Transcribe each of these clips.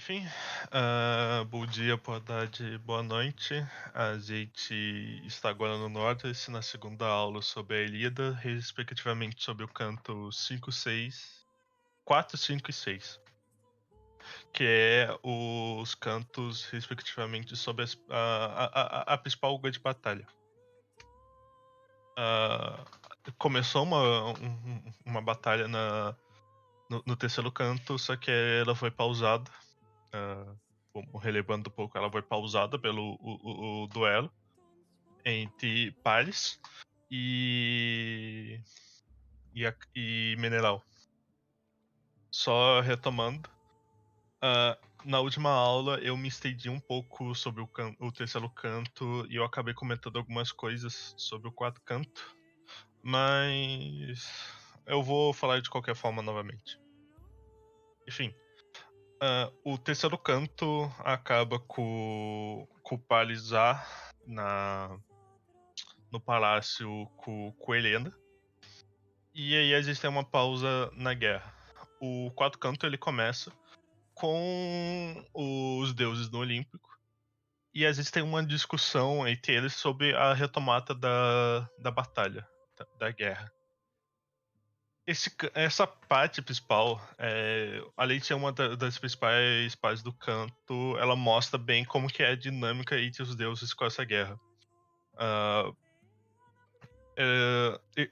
Enfim, bom dia, boa tarde, boa noite. A gente está agora no Nordeste, na segunda aula sobre a Ilíada, respectivamente sobre o canto 5, 6, 4, 5 e 6, que é os cantos, respectivamente, sobre a principal grande batalha. Ah, Começou uma batalha no terceiro canto, só que ela foi pausada. ah, Relevando um pouco, ela foi pausada pelo o duelo entre Paris e, e Menelau. Só retomando, na última aula eu me estendi um pouco sobre o terceiro canto e eu acabei comentando algumas coisas sobre o quarto canto, mas eu vou falar de qualquer forma novamente. Enfim, o terceiro canto acaba com o Palizar no palácio com Helena. E aí existe uma pausa na guerra. O quarto canto ele começa com os deuses do Olímpico. E existe uma discussão entre eles sobre a retomada da batalha, da guerra. Essa parte principal, além de ser uma das principais partes do canto, ela mostra bem como que é a dinâmica entre os deuses com essa guerra. Uh,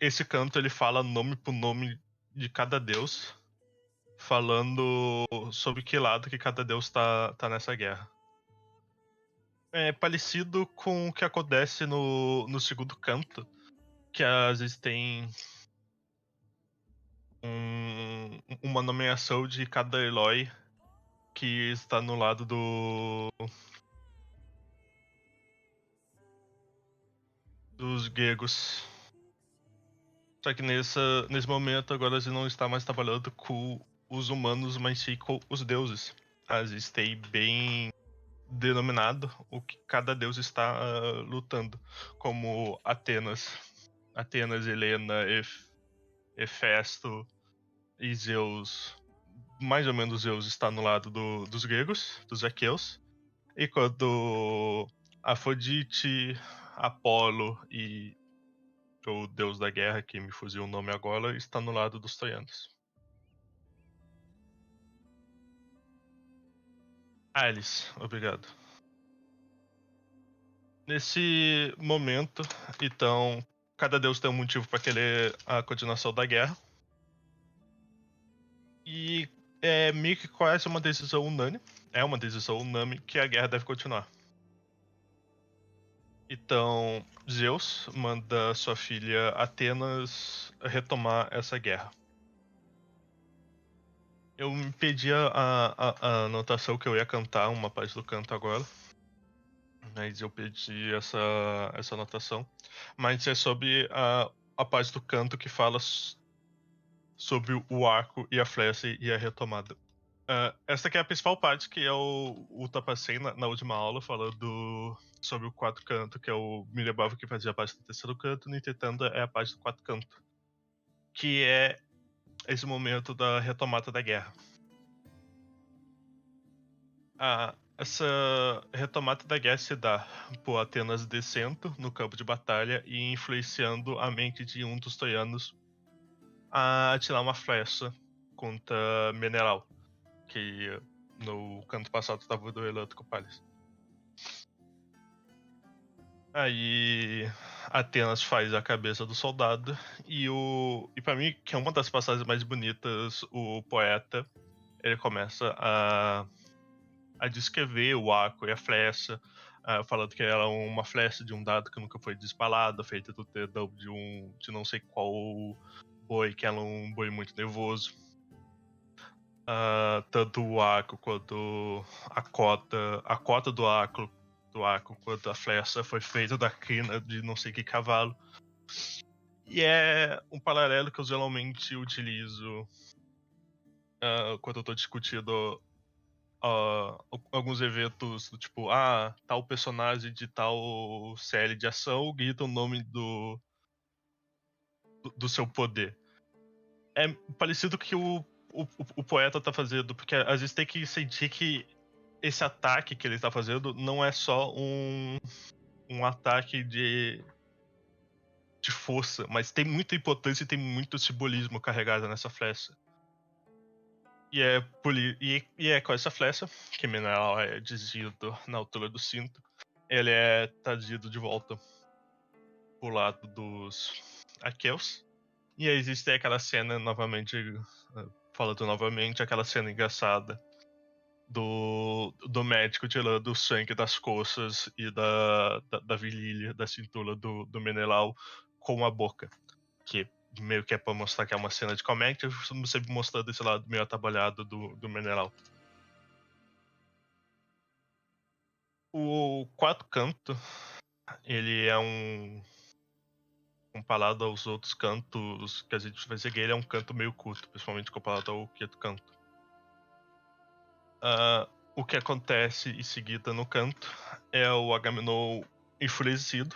Esse canto ele fala nome por nome de cada deus, falando sobre que lado que cada deus tá nessa guerra. É parecido com o que acontece no segundo canto, que às vezes tem uma nomeação de cada herói que está no lado dos gregos. Só que nesse momento agora a gente não está mais trabalhando com os humanos, mas sim com os deuses. Às vezes tem bem denominado o que cada deus está lutando, como Atenas, Helena, Hefesto e Zeus. Mais ou menos Zeus está no lado dos gregos, dos aqueus, e quando Afrodite, Apolo e o deus da guerra, que me fugiu o nome agora, está no lado dos troianos. Alice, obrigado. Nesse momento, então, cada deus tem um motivo para querer a continuação da guerra. E é meio que quase uma decisão unânime. É uma decisão unânime que a guerra deve continuar. Então, Zeus manda sua filha Atenas retomar essa guerra. Eu me pedi a anotação que eu ia cantar uma parte do canto agora. Mas eu pedi essa anotação. Mas é sobre a parte do canto que fala sobre o arco e a flecha e a retomada. Essa aqui é a principal parte, que é o ultrapassei na última aula, falando sobre o quarto canto, que é o me lembrava que fazia parte do terceiro canto, no entretanto é a parte do quarto canto, que é esse momento da retomada da guerra. Essa retomada da guerra se dá por Atenas descendo no campo de batalha e influenciando a mente de um dos troianos a atirar uma flecha contra Menelau, que no canto passado estava duelando com o Pallas. Aí Atenas faz a cabeça do soldado e para mim, que é uma das passagens mais bonitas, o poeta ele começa a descrever o arco e a flecha, falando que era uma flecha de um dado que nunca foi disparada, feita do dedão de não sei qual boi, que era um boi muito nervoso. Tanto o arco quanto a cota do arco quanto a flecha foi feita da crina de não sei que cavalo. E é um paralelo que eu geralmente utilizo quando eu tô discutindo alguns eventos do tipo, tal personagem de tal série de ação grita o nome do seu poder. É parecido com o que o poeta tá fazendo, porque às vezes tem que sentir que esse ataque que ele tá fazendo não é só um ataque de força, mas tem muita importância e tem muito simbolismo carregado nessa flecha. E é com essa flecha, que o mineral é desviado na altura do cinto, ele é trazido de volta pro lado dos Aqueus. E aí existe aquela cena novamente, falando novamente, aquela cena engraçada do médico tirando o sangue das coxas e da virilha, da cintura do Menelau com a boca. Que meio que é pra mostrar que é uma cena de comédia, sempre mostrando esse lado meio atabalhado do Menelau. O quarto canto, ele é comparado aos outros cantos que a gente vai seguir, ele é um canto meio curto, principalmente comparado ao quinto canto. O que acontece em seguida no canto é o Agamenon enfurecido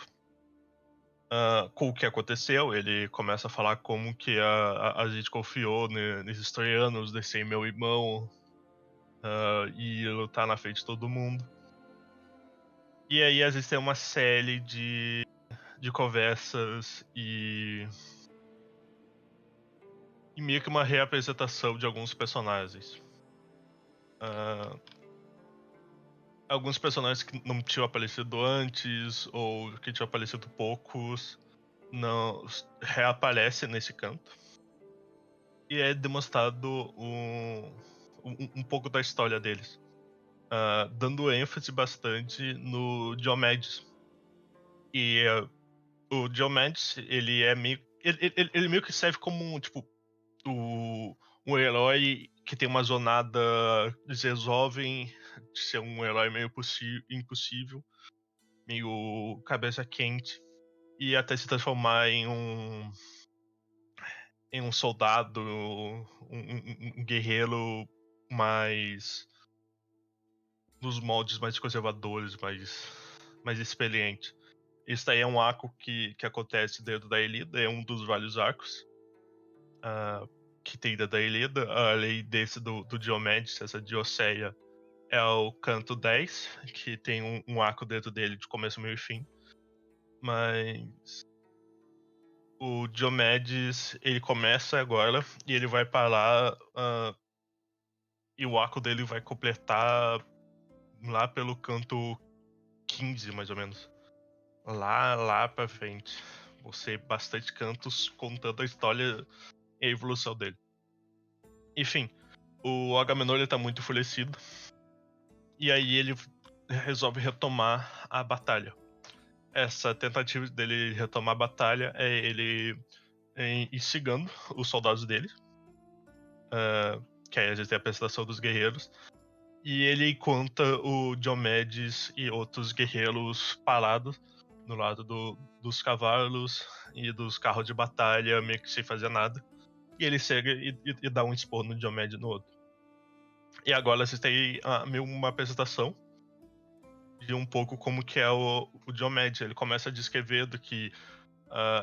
com o que aconteceu. Ele começa a falar como que a gente confiou nesses troianos, deixei meu irmão e lutar na frente de todo mundo. E aí a gente tem uma série de conversas e meio que uma reapresentação de alguns personagens. Alguns personagens que não tinham aparecido antes ou que tinham aparecido poucos não reaparecem nesse canto. E é demonstrado um pouco da história deles. Dando ênfase bastante no Diomedes. E o Diomedes, ele é meio. Ele meio que serve como tipo, um herói que tem uma jornada. Eles resolvem de ser um herói meio impossível, meio cabeça quente, e até se transformar em um soldado, um guerreiro mais nos moldes mais conservadores, mais experiente. Isso daí é um arco que acontece dentro da Elida, é um dos vários arcos que tem dentro da Elida. Além desse do Diomedes, essa Dioceia, é o canto 10, que tem um arco dentro dele de começo, meio e fim. Mas o Diomedes, ele começa agora e ele vai parar e o arco dele vai completar lá pelo canto 15, mais ou menos. Lá pra frente. Vão ser bastante cantos contando a história e a evolução dele. Enfim, o Agamenon ele tá muito enfurecido. E aí ele resolve retomar a batalha. Essa tentativa dele retomar a batalha é ele instigando os soldados dele. Que aí a gente tem a apresentação dos guerreiros. E ele encontra o Diomedes e outros guerreiros parados no lado dos cavalos e dos carros de batalha, meio que sem fazer nada. E ele chega e dá um esporro no Diomedes no outro. E agora vocês têm meio uma apresentação de um pouco como que é o Diomedes. Ele começa a descrever do que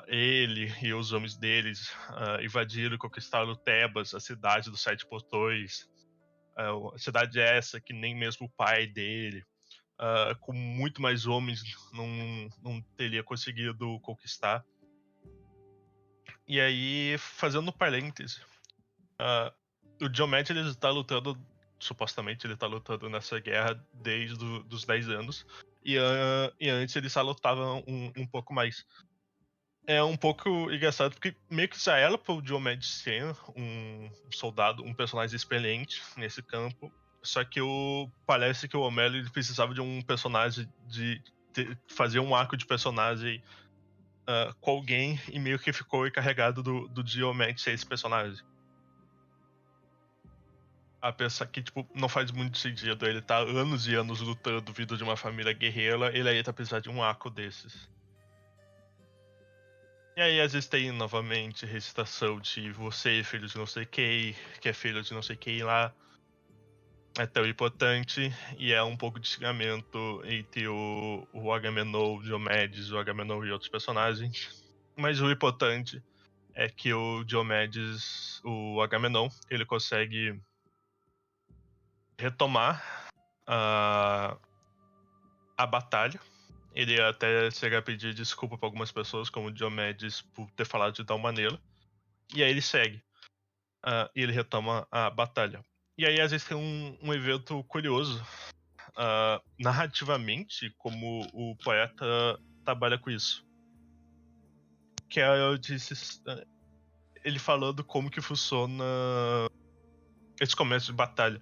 ele e os homens deles invadiram e conquistaram Tebas, a cidade dos Sete Portões. A cidade é essa que nem mesmo o pai dele, com muito mais homens, não teria conseguido conquistar. E aí, fazendo parêntese, o Diomedes ele está lutando, supostamente ele está lutando nessa guerra desde os 10 anos, e antes ele só lutava um pouco mais. É um pouco engraçado, porque meio que já era pro Diomedes ser um soldado, um personagem experiente nesse campo, só que parece que o Homero ele precisava de um personagem, de fazer um arco de personagem com alguém, e meio que ficou encarregado do Diomedes ser esse personagem. A pensar que, tipo, não faz muito sentido ele tá anos e anos lutando vindo de uma família guerreira, ele aí tá precisando de um arco desses. E aí às vezes tem novamente recitação de você, filho de não sei quem, que é filho de não sei quem lá. É tão importante, e é um pouco de xingamento entre o Agamenon, o Diomedes, o Agamenon e outros personagens. Mas o importante é que o Diomedes, o Agamenon, ele consegue retomar a batalha. Ele até chega a pedir desculpa pra algumas pessoas, como o Diomedes, por ter falado de tal maneira. E aí ele segue. E ele retoma a batalha. E aí, às vezes, tem um evento curioso. Narrativamente, como o poeta trabalha com isso. Que é, eu disse, ele falando como que funciona esse começo de batalha.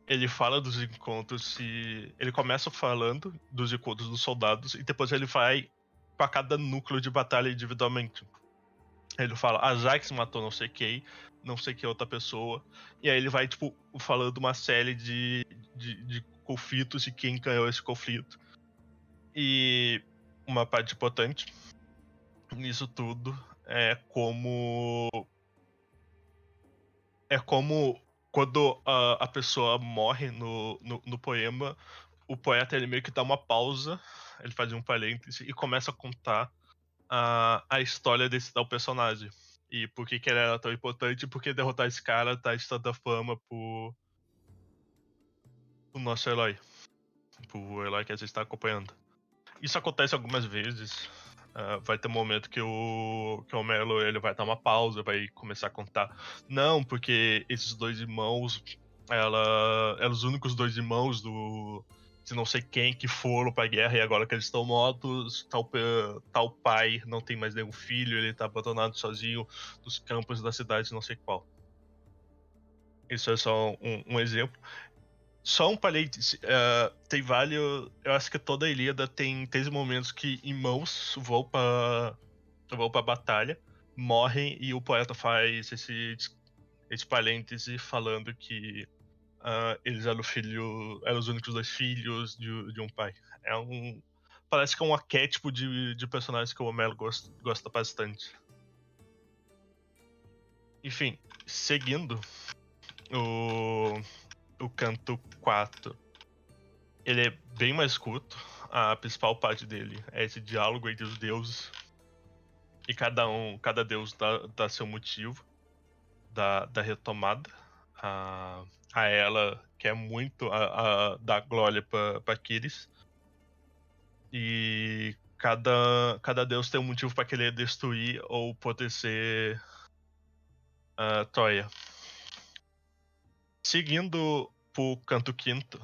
Ele fala dos encontros e ele começa falando dos encontros dos soldados e depois ele vai pra cada núcleo de batalha individualmente. Ele fala, Ajax matou não sei quem outra pessoa. E aí ele vai, tipo, falando uma série de conflitos e quem ganhou esse conflito. E uma parte importante nisso tudo é como quando a pessoa morre no poema, o poeta ele meio que dá uma pausa, ele faz um parêntese e começa a contar a história desse tal personagem. E por que ele era tão importante e por que derrotar esse cara tá tanta fama pro nosso herói. Pro herói que a gente tá acompanhando. Isso acontece algumas vezes. Vai ter um momento que o Melo ele vai dar uma pausa, vai começar a contar. Não, porque esses dois irmãos, eram os únicos dois irmãos de não sei quem que foram pra guerra e agora que eles estão mortos, tal pai não tem mais nenhum filho, ele tá abandonado sozinho nos campos da cidade não sei qual. Isso é só um exemplo. Só um parêntese, tem vários. Eu acho que toda a Ilíada tem 3 momentos que irmãos vão pra batalha, morrem e o poeta faz esse parêntese falando que eles eram os únicos dois filhos de um pai. Parece que é um arquétipo de personagens que o Homero gosta bastante. Enfim, seguindo o canto 4. Ele é bem mais curto. A principal parte dele é esse diálogo entre os deuses. E cada deus dá seu motivo da retomada. A ela quer muito dar glória para Aquiles. E cada deus tem um motivo para querer destruir ou proteger Troia. Seguindo pro canto quinto,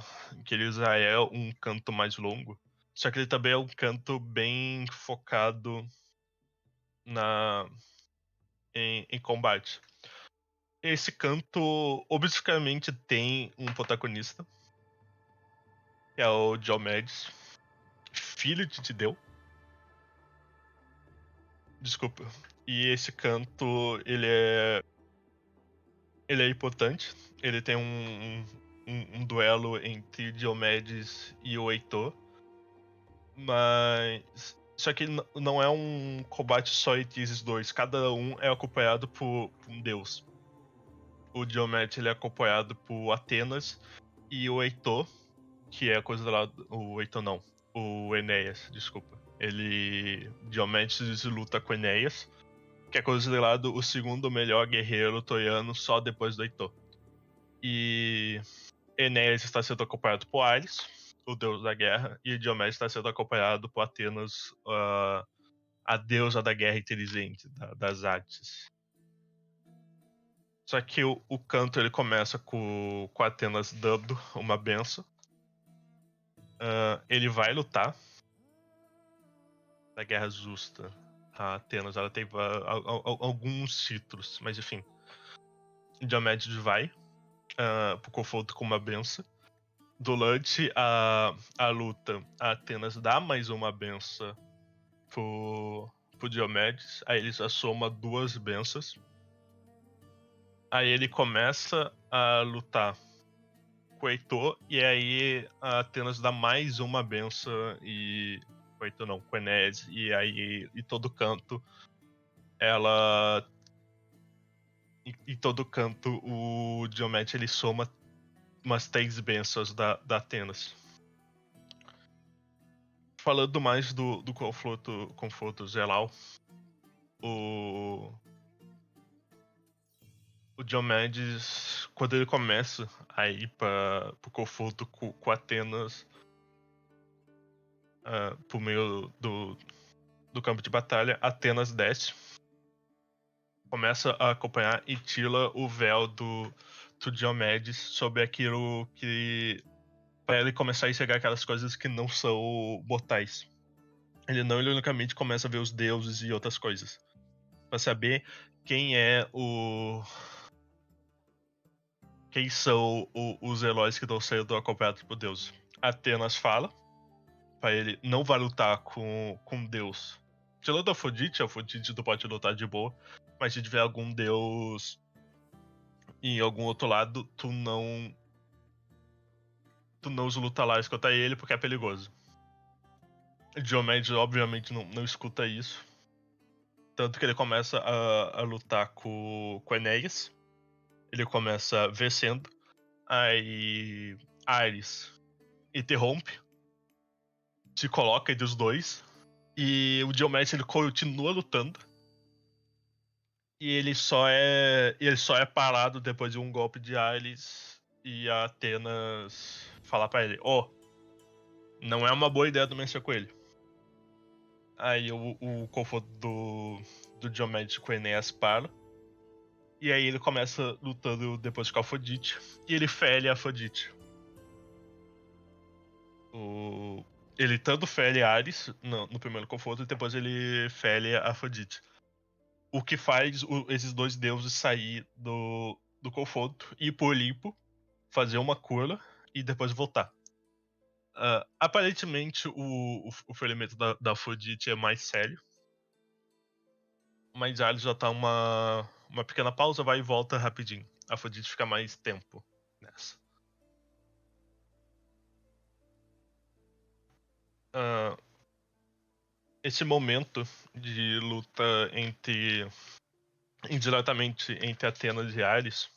que ele já é um canto mais longo, só que ele também é um canto bem focado em combate. Esse canto objetivamente tem um protagonista, que é o Diomedes, filho de Tideu. Desculpa. E esse canto, ele é importante. Ele tem um duelo entre Diomedes e o Heitor. Mas. Só que não é um combate só entre esses dois. Cada um é acompanhado por um deus. O Diomedes ele é acompanhado por Atenas e o Heitor, que é considerado. O Heitor não. O Enéas, desculpa. Diomedes luta com Enéas, que é considerado o segundo melhor guerreiro troiano só depois do Heitor. E Enéas está sendo acompanhado por Ares, o deus da guerra, e Diomedes está sendo acompanhado por Atenas, a deusa da guerra inteligente, das artes. Só que o canto ele começa com Atenas dando uma benção. Ele vai lutar na Guerra Justa. A Atenas ela tem alguns títulos, mas enfim. Diomedes vai pro confronto com uma benção. Durante a luta, a Atenas dá mais uma benção pro Diomedes. Aí ele já soma 2 bênçãos. Aí ele começa a lutar com o Heitor, e aí a Atenas dá mais uma benção e. Com o Heitor não, com o Enéas, e aí em todo canto ela. Em todo canto o Diomedes ele soma umas 3 bênçãos da Atenas. Falando mais do confronto geral, o o Diomedes, quando ele começa a ir pro confronto com Atenas, por meio do campo de batalha, Atenas desce, começa a acompanhar e tira o véu do Diomedes sobre aquilo que... para ele começar a enxergar aquelas coisas que não são mortais. Ele não ironicamente começa a ver os deuses e outras coisas. Pra saber quem é o... quem são os heróis que estão sendo acompanhados por Deus. Atenas fala pra ele: não vai lutar com Deus. Tirando Afrodite tu pode lutar de boa, mas se tiver algum Deus em algum outro lado, tu não usa luta lá, escuta ele porque é perigoso. Diomedes obviamente não escuta isso. Tanto que ele começa a lutar com Enéas. Ele começa vencendo. Aí Ares interrompe, se coloca entre os dois. E o Diomedes ele continua lutando. E ele só é parado depois de um golpe de Ares e a Atenas falar pra ele: não é uma boa ideia tu mexer com ele. Aí o confronto do Diomedes com o Enéas para. E aí ele começa lutando depois com a Afrodite. E ele fere a Afrodite. Ele tanto fere Ares no primeiro confronto e depois ele fere a Afrodite. O que faz esses dois deuses sair do confronto, ir pro Olimpo, fazer uma cura e depois voltar. Aparentemente o ferimento da Afrodite é mais sério. Mas Ares já tá uma pequena pausa, vai e volta rapidinho. A Afrodite fica mais tempo nessa. Esse momento de luta indiretamente entre Atenas e Ares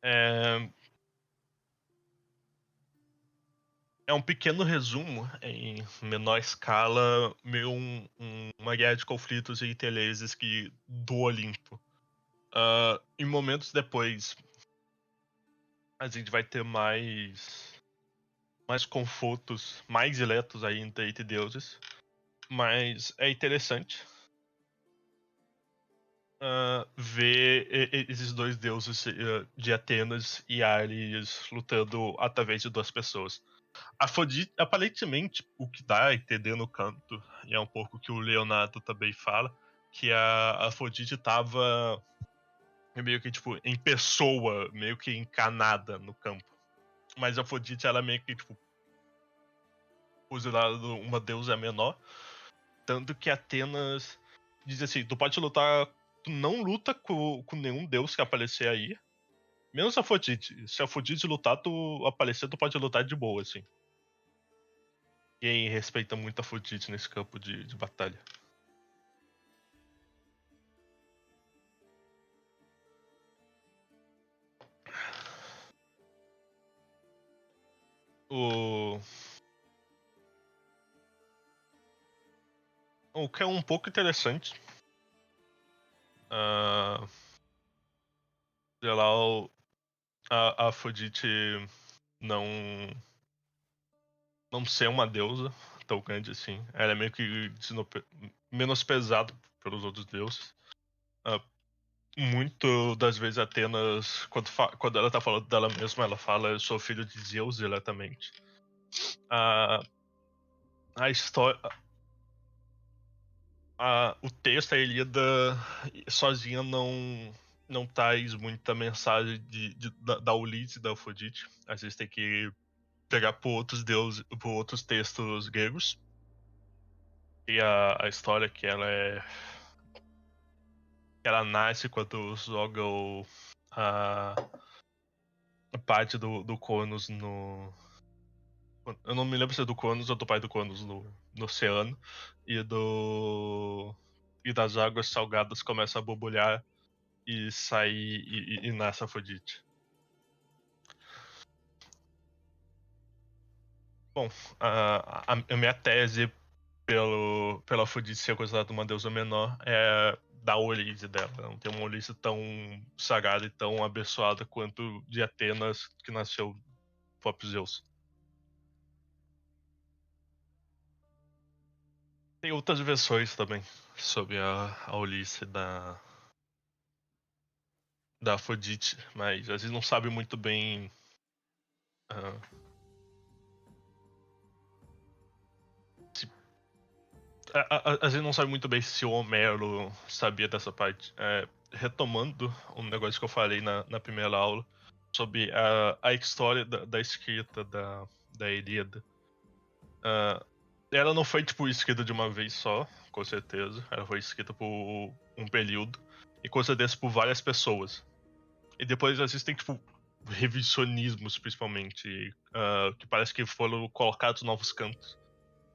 é um pequeno resumo em menor escala, meio uma guerra de conflitos e interesses do Olimpo. Em momentos depois, a gente vai ter mais confrontos mais diretos ainda entre deuses, mas é interessante ver esses dois deuses de Atenas e Ares lutando através de duas pessoas. Afrodite, aparentemente, o que dá a entender no canto, e é um pouco que o Leonardo também fala, que a Afrodite tava meio que, tipo, em pessoa, meio que encanada no campo. Mas a Afrodite, ela meio que, tipo, considerada uma deusa menor. Tanto que Atenas diz assim: tu pode lutar, tu não luta com nenhum deus que aparecer aí. Menos a Afrodite. Se a Afrodite lutar, tu aparecer, tu pode lutar de boa, assim. Quem respeita muito a Afrodite nesse campo de batalha. O que é um pouco interessante. Sei lá, a Afrodite não ser uma deusa tão grande assim. Ela é meio que menosprezada pelos outros deuses. Muito das vezes Atenas, quando ela tá falando dela mesma, ela fala: eu sou filho de Zeus diretamente. A história... o texto, a Ilíada sozinha não traz muita mensagem da Ulisses e da Afrodite. Às vezes tem que pegar por outros deuses, por outros textos gregos. E a história que ela nasce quando jogam a parte do Cronos no... Eu não me lembro se é do Cronos ou do pai do Cronos no oceano. E das águas salgadas começam a borbulhar e sair e nasce Afrodite. Bom, a minha tese pela Afrodite ser considerada uma deusa menor é da Ulisses dela. Não tem uma Ulisses tão sagrada e tão abençoada quanto de Atenas, que nasceu próprio Zeus. Tem outras versões também sobre a Ulisses da Afrodite, mas às vezes não sabe muito bem. Uh, Às vezes não sabe muito bem se o Homero sabia dessa parte. Retomando um negócio que eu falei na primeira aula sobre a história da escrita da Ilíada. Ela não foi tipo escrita de uma vez só, com certeza. Ela foi escrita por um período e com certeza por várias pessoas. E depois existem tipo revisionismos, principalmente, que parece que foram colocados novos cantos.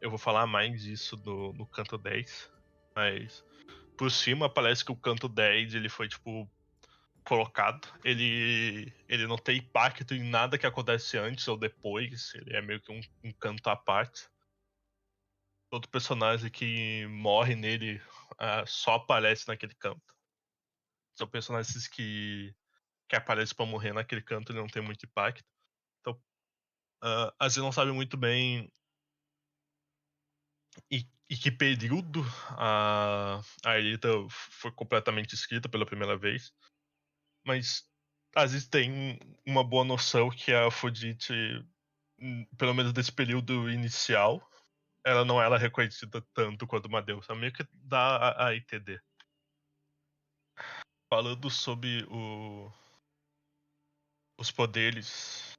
Eu vou falar mais disso no canto 10, mas por cima parece que o canto 10 ele foi tipo colocado. Ele não tem impacto em nada que acontece antes ou depois. Ele é meio que um canto à parte. Todo personagem que morre nele só aparece naquele canto. São personagens que aparecem pra morrer naquele canto e não tem muito impacto. Então, às vezes não sabe muito bem e que período a Elita foi completamente escrita pela primeira vez. Mas às vezes tem uma boa noção que a Afrodite, pelo menos desse período inicial, ela não era reconhecida tanto quanto uma deusa. Meio que dá a entender. Falando sobre os poderes,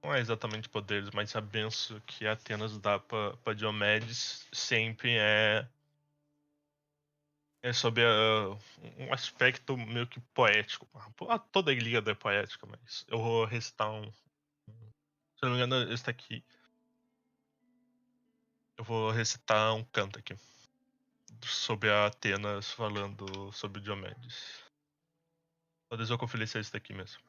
não é exatamente poderes, mas a benção que Atenas dá pra Diomedes sempre é sobre um aspecto meio que poético. Toda a Ilíada é poética, mas eu vou recitar se não me engano, esse aqui. Eu vou recitar um canto aqui sobre a Atenas falando sobre Diomedes. Talvez eu conferir se é esse daqui mesmo.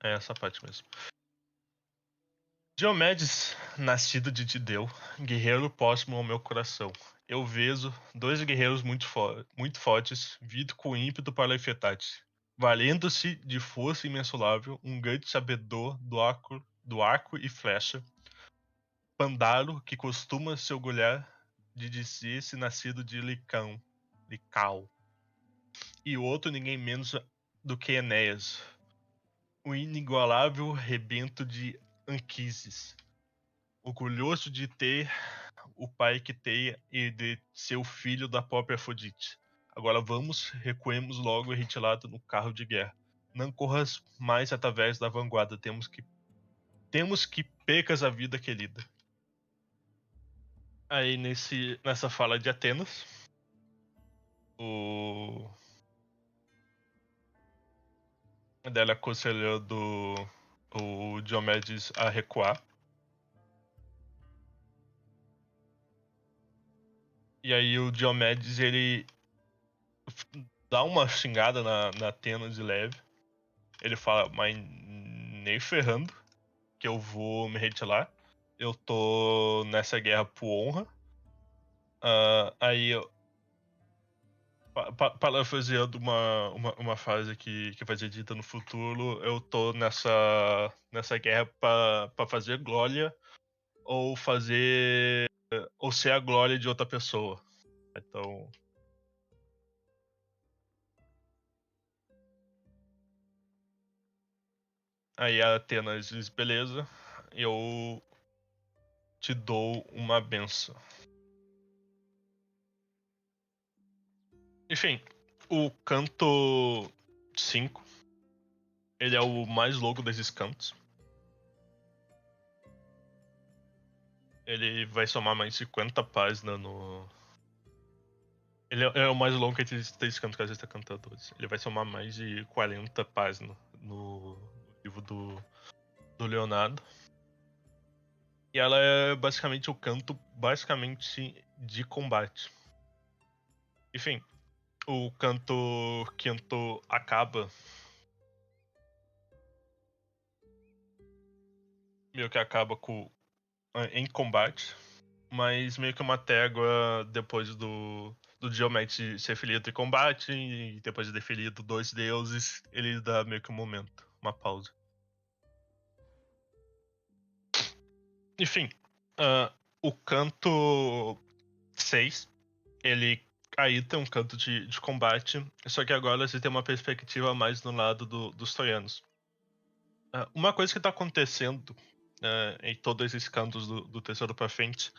É essa parte mesmo. Diomedes, nascido de Tideu, guerreiro próximo ao meu coração. Eu vejo dois guerreiros muito fortes, vindo com ímpeto para a Efetate. Valendo-se de força imensurável, um grande sabedor do arco e flecha, Pandaro, que costuma se orgulhar de dizer-se nascido de Licão, Lical. E o outro ninguém menos do que Enéas, o inigualável rebento de Anquises, orgulhoso de ter o pai que tem e de ser o filho da própria Afrodite. Agora vamos, recuemos logo e retirado no carro de guerra. Não corras mais através da vanguarda, temos que percas a vida querida. Aí nessa fala de Atenas, o dela aconselhando o Diomedes a recuar. E aí o Diomedes ele dá uma xingada na Atenas de leve. Ele fala, mas nem ferrando que eu vou me retirar. Eu tô nessa guerra por honra. Aí parafraseando uma frase que vai ser dita no futuro, eu tô nessa guerra pra fazer glória ou ou ser a glória de outra pessoa. Então, aí a Atenas diz, beleza, eu te dou uma benção. Enfim, o canto 5, ele é o mais longo desses cantos. Ele vai somar mais 50 páginas no... Ele é o mais longo que esses três cantos que a gente está cantando hoje. Ele vai somar mais de 40 páginas no livro do Leonardo. E ela é basicamente o canto de combate. Enfim, o canto quinto acaba meio que acaba em combate. mas meio que uma trégua depois do Diomed ser ferido em combate, e depois de ter ferido dois deuses, ele dá meio que um momento, uma pausa. Enfim, o canto 6, ele aí tem um canto de combate, só que agora você tem uma perspectiva mais no lado dos troianos. Uma coisa que tá acontecendo em todos esses cantos do terceiro pra frente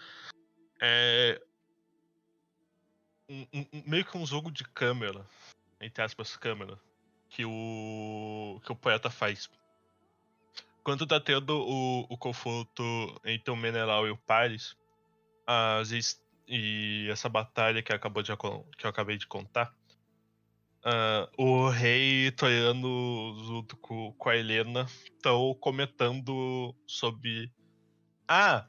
é meio que um jogo de câmera, entre aspas, câmera, que o poeta faz. Quando tá tendo o confronto entre o Menelau e o Paris, e essa batalha que que eu acabei de contar, o rei troiano junto com a Helena estão comentando sobre. Ah,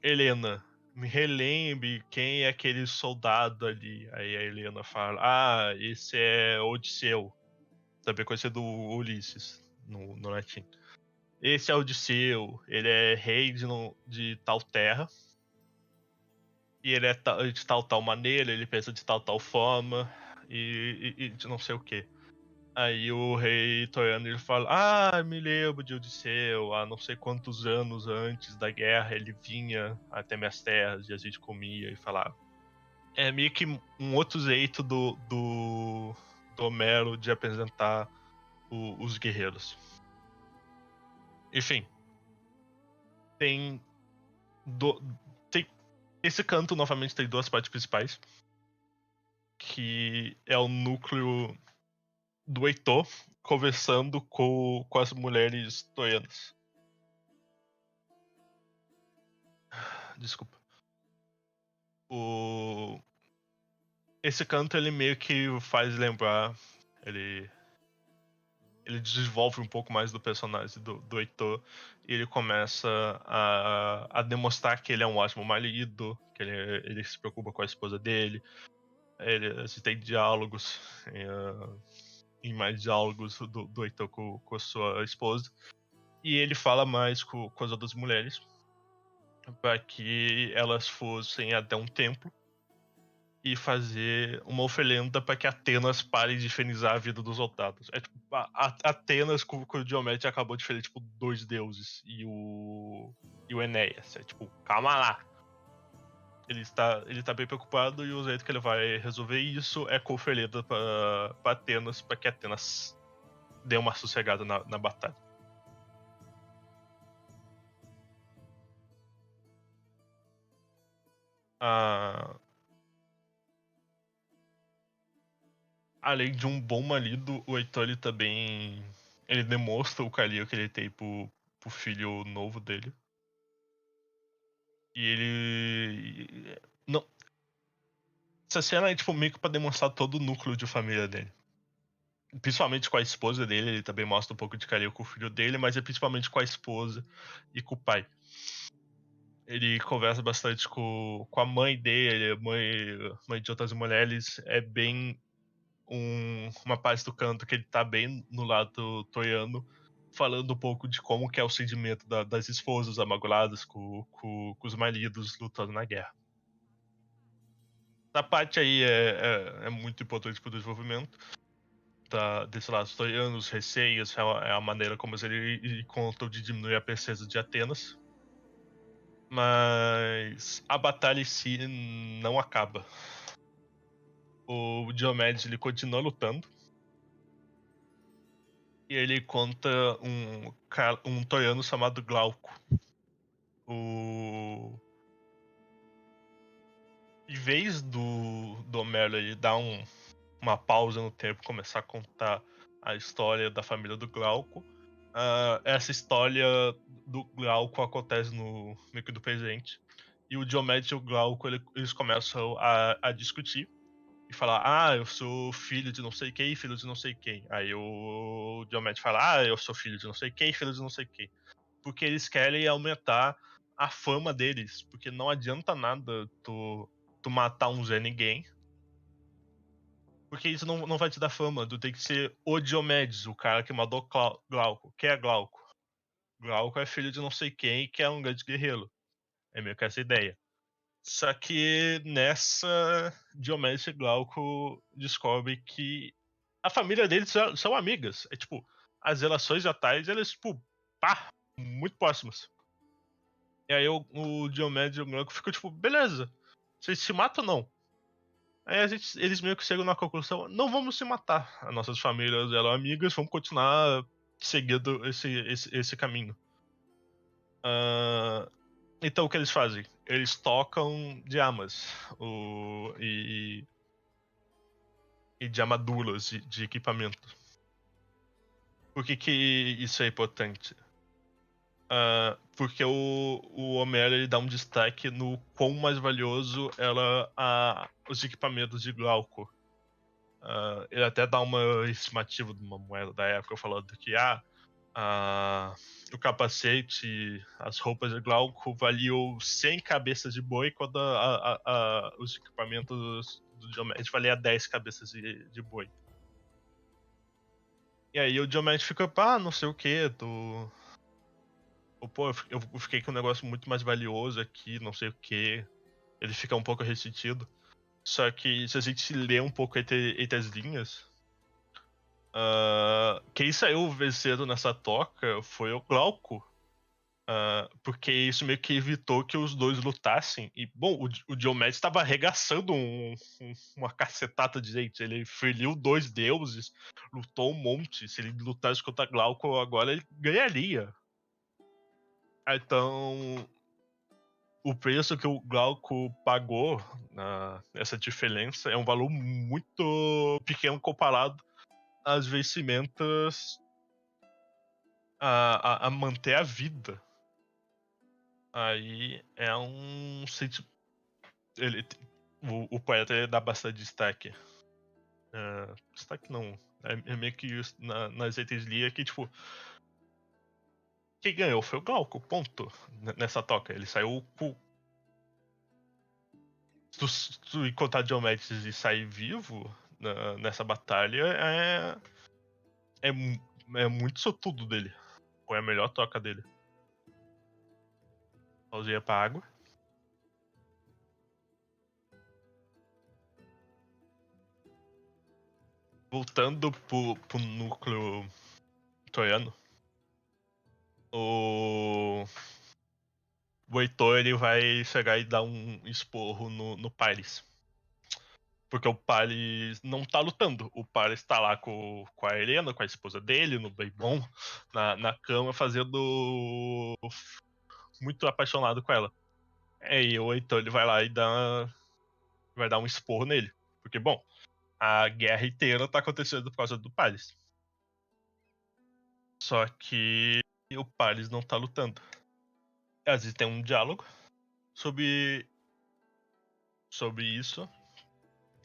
Helena, me relembre quem é aquele soldado ali. Aí a Helena fala: Ah, esse é Odisseu. Também conhecido Ulisses no latim. Esse é Odisseu, ele é rei de tal terra. E ele é de tal maneira, ele pensa de tal forma. E de não sei o que. Aí o rei troiano ele fala: Ah, me lembro de Odisseu, há não sei quantos anos antes da guerra ele vinha até minhas terras e a gente comia e falava. É meio que um outro jeito do Homero de apresentar os guerreiros. Enfim, tem, do, tem. Esse canto novamente tem duas partes principais. Que é o núcleo do Heitor conversando com as mulheres troianas. Desculpa. O... Esse canto ele meio que faz lembrar. Ele, ele desenvolve um pouco mais do personagem do Heitor. E ele começa a demonstrar que ele é um ótimo marido, que ele se preocupa com a esposa dele. Se tem diálogos, em mais diálogos do Heitor com a sua esposa. E ele fala mais com as outras mulheres para que elas fossem até um templo e fazer uma oferenda para que Atenas pare de infernizar a vida dos soldados. É tipo, Atenas com o Diomedes acabou de ferir tipo dois deuses e o Enéas. É tipo, calma lá. Ele tá bem preocupado e o jeito que ele vai resolver isso é com oferenda para Atenas, para que Atenas dê uma sossegada na batalha. Ah, além de um bom marido, o Heitor ele também ele demonstra o carinho que ele tem pro filho novo dele. E ele não, essa cena é tipo meio que pra demonstrar todo o núcleo de família dele. Principalmente com a esposa dele, ele também mostra um pouco de carinho com o filho dele, mas é principalmente com a esposa e com o pai. Ele conversa bastante com a mãe dele, mãe de outras mulheres, é bem uma parte do canto que ele tá bem no lado troiano, falando um pouco de como que é o sentimento das esposas amarguradas com os maridos lutando na guerra. Essa parte aí é muito importante pro desenvolvimento desse lado troiano, os receios, é a maneira como ele conta de diminuir a presença de Atenas. Mas a batalha em si não acaba. O Diomedes ele continua lutando. E ele conta um troiano chamado Glauco. O... Em vez do Homero ele dar uma pausa no tempo e começar a contar a história da família do Glauco, essa história do Glauco acontece no meio que do presente. E o Diomedes e o Glauco eles começam a discutir e falar: Ah, eu sou filho de não sei quem, filho de não sei quem. Aí o Diomedes fala: Ah, eu sou filho de não sei quem, filho de não sei quem. Porque eles querem aumentar a fama deles. Porque não adianta nada tu matar um Zé Ninguém. Porque isso não vai te dar fama. Tu tem que ser o Diomedes, o cara que matou Glauco. Quem é Glauco? Glauco é filho de não sei quem, que é um grande guerreiro. É meio que essa ideia. Só que nessa, Diomedes e Glauco descobrem que a família deles são amigas. É tipo, as relações de Atais, elas, tipo, pá, muito próximas. E aí o Diomedes e o Glauco ficam tipo, beleza, vocês se matam ou não? Aí eles meio que chegam na conclusão, não vamos se matar. As nossas famílias eram amigas, vamos continuar seguindo esse caminho. Ah, então o que eles fazem? Eles tocam de armas e de armaduras de equipamento. Por que isso é importante? Porque o Homero ele dá um destaque no quão mais valioso era os equipamentos de Glauco. Ele até dá uma estimativa de uma moeda da época falando que o capacete, as roupas de Glauco valiam 100 cabeças de boi, quando os equipamentos do Diomedes valiam 10 cabeças de boi. E aí o Diomedes fica, não sei o que, pô, eu fiquei com um negócio muito mais valioso aqui, não sei o que. Ele fica um pouco ressentido. Só que se a gente lê um pouco entre as linhas, quem saiu vencendo nessa toca foi o Glauco. Porque isso meio que evitou que os dois lutassem. E, bom, o Diomedes estava arregaçando uma cacetada de gente. Ele feriu 2 deuses, lutou um monte. Se ele lutasse contra Glauco agora, ele ganharia. Então, o preço que o Glauco pagou nessa diferença é um valor muito pequeno comparado às vestimentas a manter a vida. Aí é um sentimento. O poeta ele dá bastante destaque. Destaque não. É meio que nas letras lia que, tipo, quem ganhou foi o Glauco, ponto. Nessa toca. Ele saiu com. Se tu encontrar Diomedes e sair vivo nessa batalha, é, é muito sortudo dele. Foi a melhor toca dele. Pausinha pra água. Voltando pro núcleo troiano, o Heitor ele vai chegar e dar um esporro no Paris. Porque o Paris não tá lutando. O Paris tá lá com a Helena, com a esposa dele, no bem bom, na cama, fazendo. Muito apaixonado com ela. Aí o Heitor ele vai lá e vai dar um esporro nele. Porque, bom, a guerra inteira tá acontecendo por causa do Paris. Só que o Paris não tá lutando. Às vezes tem um diálogo sobre isso,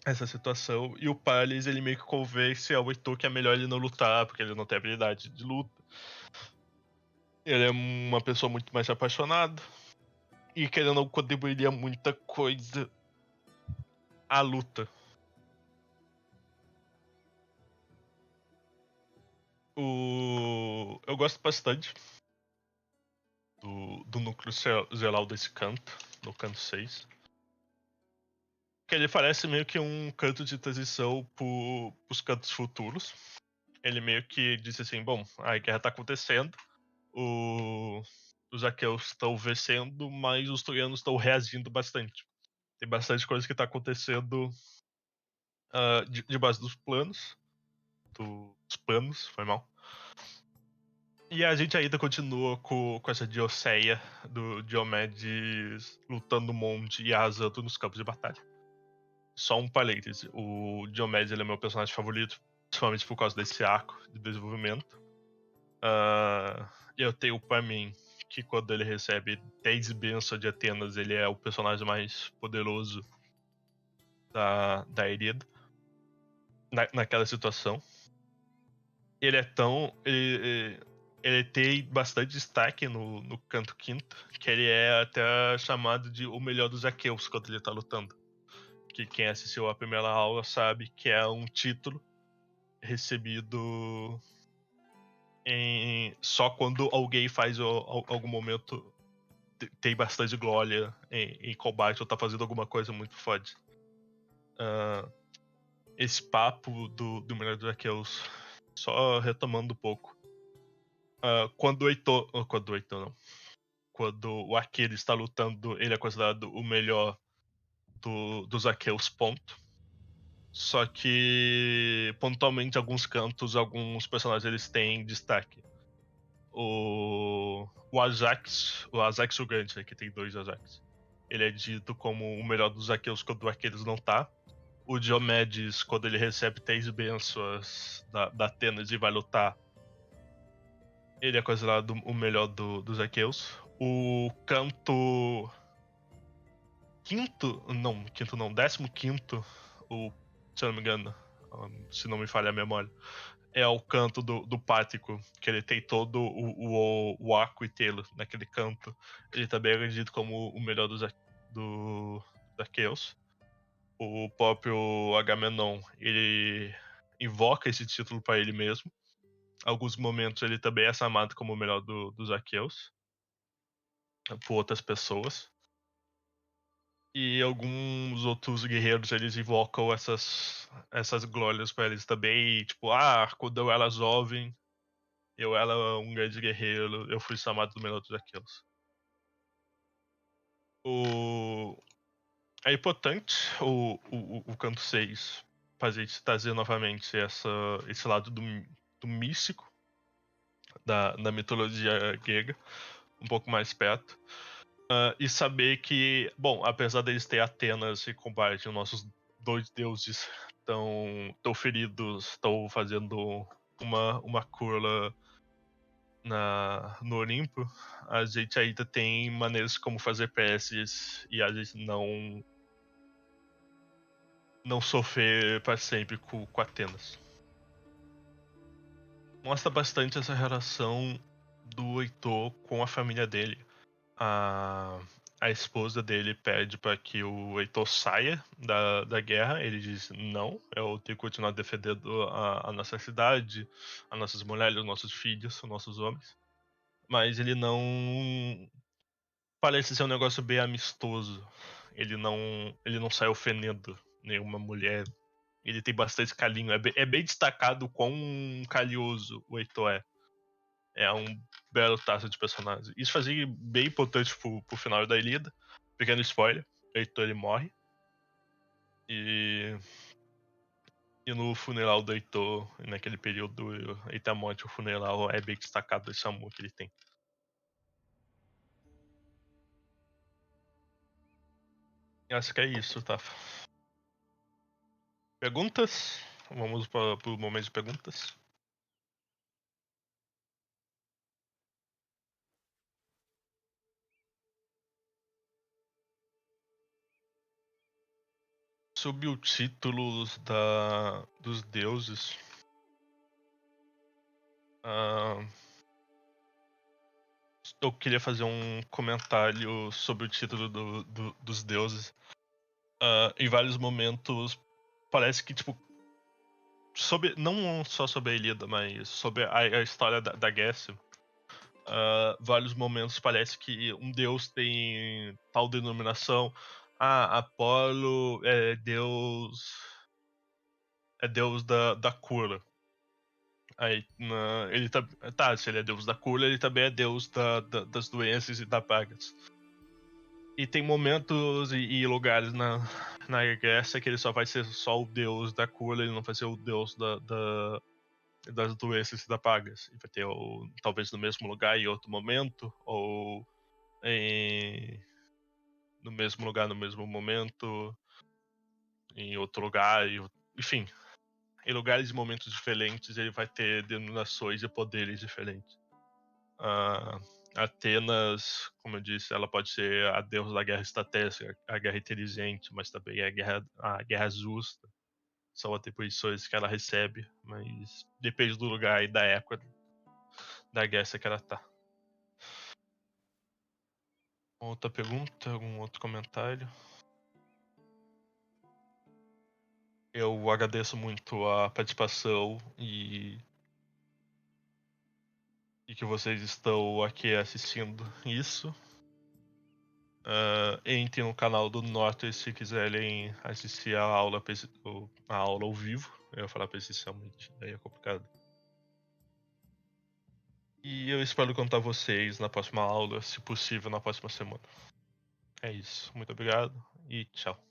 essa situação, e o Paris ele meio que convence ao Heitor que é melhor ele não lutar, porque ele não tem habilidade de luta. Ele é uma pessoa muito mais apaixonada e que ele não contribuiria muita coisa à luta. Eu gosto bastante do núcleo geral desse canto, no canto 6. Que ele parece meio que um canto de transição pros cantos futuros. Ele meio que disse assim, bom, a guerra tá acontecendo, os aqueus estão vencendo, mas os troianos estão reagindo bastante. Tem bastante coisa que tá acontecendo de base dos planos. Dos planos, foi mal. E a gente ainda continua com essa Dioceia do Diomedes lutando um monte e arrasando nos campos de batalha. Só um parêntese, o Diomedes ele é meu personagem favorito, principalmente por causa desse arco de desenvolvimento. Eu tenho pra mim que quando ele recebe 10 bênçãos de Atenas, ele é o personagem mais poderoso da Irida naquela situação. Ele é tão. Ele tem bastante destaque no canto quinto, que ele é até chamado de o melhor dos aqueus quando ele tá lutando. Que quem assistiu a primeira aula sabe que é um título recebido só quando alguém faz algum momento tem bastante glória em combate ou tá fazendo alguma coisa muito forte. Esse papo do melhor dos Arqueus, só retomando um pouco. Quando o Heitor não. Quando o arqueiro está lutando, ele é considerado o melhor dos arqueiros, ponto. Só que, pontualmente, alguns cantos, alguns personagens eles têm destaque. O Ajax o Grande, né, que tem 2 Ajax, ele é dito como o melhor dos arqueiros quando o arqueiro não tá. O Diomedes, quando ele recebe 3 bênçãos da Atenas e vai lutar, ele é considerado o melhor dos arqueiros. O canto quinto não, 15º, se eu não me engano, se não me falha a memória, é o canto do Pático, que ele tem todo o arco inteiro naquele canto. Ele também é dito como o melhor dos arqueiros. O próprio Agamenon, ele invoca esse título para ele mesmo. Em alguns momentos ele também é chamado como o melhor dos arqueiros por outras pessoas. E alguns outros guerreiros eles invocam essas glórias para eles também. Tipo, quando eu era jovem, eu era um grande guerreiro, eu fui chamado do melhor dos arqueiros. É importante o canto 6 fazer trazer novamente esse lado do místico da mitologia grega um pouco mais perto. E saber que, bom, apesar deles ter Atenas e combate, nossos 2 deuses estão feridos, estão fazendo uma cura no Olimpo, a gente ainda tem maneiras como fazer preces e a gente não sofrer para sempre com Atenas. Mostra bastante essa relação do Heitor com a família dele. A esposa dele pede para que o Heitor saia da guerra. Ele diz: não, eu tenho que continuar defendendo a nossa cidade, as nossas mulheres, os nossos filhos, os nossos homens. Mas ele não. Parece ser um negócio bem amistoso. Ele não sai ofendendo nenhuma mulher. Ele tem bastante carinho. É bem destacado quão calioso o Heitor é. É um belo traço de personagem. Isso fazia bem importante pro final da Ilíada. Pequeno spoiler: o Heitor ele morre. E no funeral do Heitor, naquele período, Heitor morte, o funeral é bem destacado esse amor que ele tem. Acho que é isso, tá? Perguntas? Vamos para o momento de perguntas. Subtítulos dos deuses. Eu queria fazer um comentário sobre o título dos deuses. Em vários momentos, parece que, tipo, não só sobre a Ilíada, mas sobre a história da Grécia, vários momentos parece que um deus tem tal denominação. Apolo é deus da cura. Aí, ele se ele é deus da cura, ele também é deus das doenças e da pragas. E tem momentos e lugares na Grécia que ele só vai ser só o deus da cura, ele não vai ser o deus das doenças e da pragas. E vai ter talvez no mesmo lugar em outro momento, ou no mesmo lugar, no mesmo momento, em outro lugar, enfim. Em lugares e momentos diferentes, ele vai ter denominações e poderes diferentes. Atenas, como eu disse, ela pode ser a deusa da guerra estratégica, a guerra inteligente, mas também a guerra justa. São atribuições que ela recebe, mas depende do lugar e da época da guerra que ela tá. Outra pergunta? Algum outro comentário? Eu agradeço muito a participação e que vocês estão aqui assistindo isso. Entre no canal do Norte se quiserem assistir a aula ao vivo. Eu ia falar presencialmente, daí é complicado. E eu espero contar vocês na próxima aula, se possível, na próxima semana. É isso. Muito obrigado e tchau.